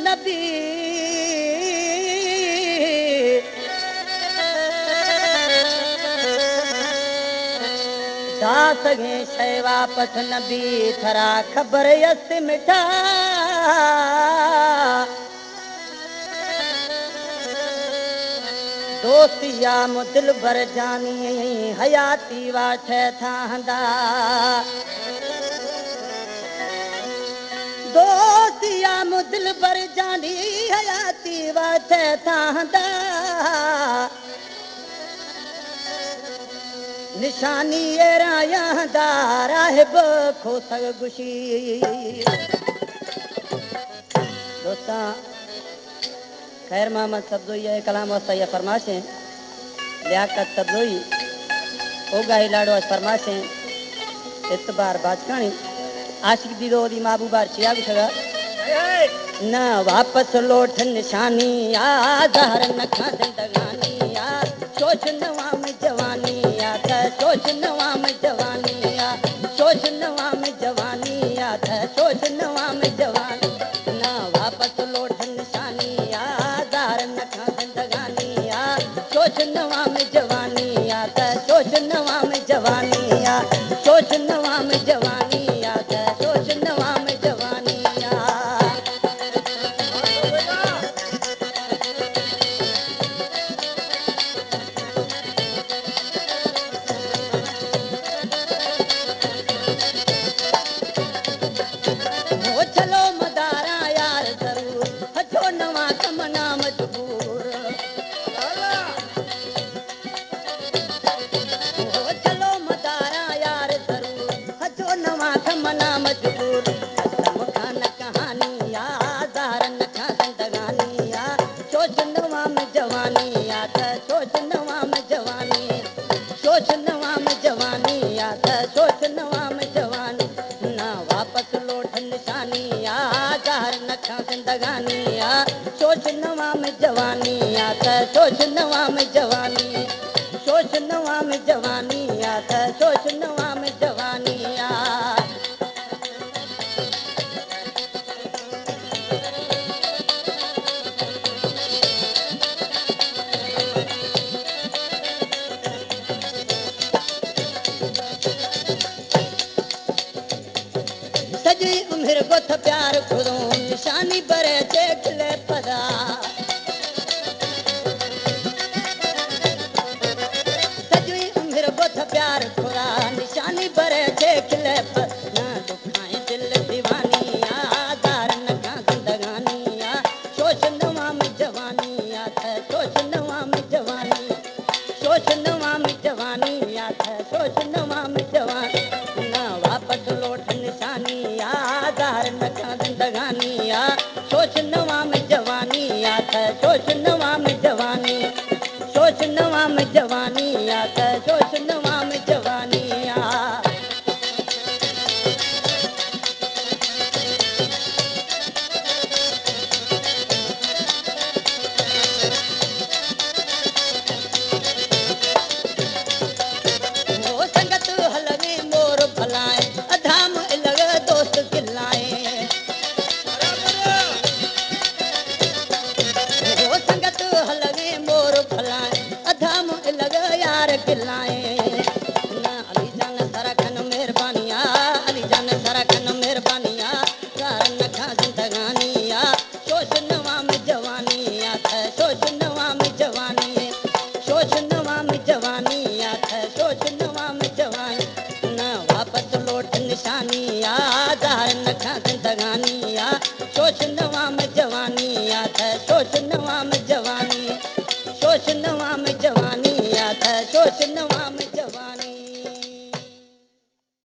नबी दास गे शइ वापस नबी थरा ख़बर यस मिठा दोस्तिया मुदिल भर जानी हयाती वाठ था हंदा दोस्तिया मुदिल भर जानी हयाती वाठ था हंदा निशानी एरा राहिब खोसग गुशी दोस्तां खैर मोहम्मद सब्जोई है कलाम वस्ता ये फरमाशें लियाकत सब्जोई ओगा लाड़ो फरमाशें इतबार बाजकानी आशिक दी दो दी महबूबार चिया भी सगा न वापस लौट निशानी आ जहर न खा जिंदगानी आ सोच नवा में जवानी आ सोच नवा में जवानी आ सोच नवा में जवानी आ सोच नवा में जवानी न वापस लौट निशानी आ जहर न खा जिंदगानी आ सोच नवा में जवानी आ सोच नवा में जवानी आ सोच नवा में जवानी आ सोच नवा में जवानी आ चलो मदारा यार जरूर हथो नवा कमना मजबूर चलो मदारा यार जरूर हथो नवा कमना मजबूर कसम खान कहानी या ज़ाहर न खा जिंदगानी या सोच नवा में जवानी या सोच नवा में जवानी सोच नवा में जवानी या सोच नवा में जवानी ना वापस लौट निशानी आ ज़ाहर न खा जिंदगानी आ सोच नवा में जवानी आ सोच नवा में जवानी सोच नवा में जवानी आ सोच नवा में जवानी आ सजी उम्र गोथ प्यार खुदो निशानी बरे चेखले पदा सजी उम्र गोथ प्यार खुदा निशानी बरे चेखले पदा दुखाए दिल दीवानी आ दार न का जिंदगानी आ सोच नवा में जवानी आ सोच नवा में जवानी सोच नवा में जवानी आ सोच नवा में जवानी ना वापस लौट निशानी आ ज़ाहर न खा जिंदगानी आ सोच नवा में जवानी आ सोच नवा में जवानी सोच नवा में जवानी आ सोच नवा में जवानी आ वो संगत हलवे मोर भलाए अधाम लग दोस्त किलाए वो संगत हलवे मोर भलाए अधाम लग यार किलाए ना अली जान सरखन मेहरबानिया अली जान सरखन मेहरबानिया ज़ाहर न खा जिंदगानी आ सोच नवा में जवानी आ सोच नवा में जवानी सोच नवा में जवानी आ सोच नवा में जवानी न वापस लौट निशानी आ ज़ाहर न खा जिंदगानी आ सोच नवा में जवानी आ सोच नवा में जवानी सोच नवा में जवानी आ सोच नवा में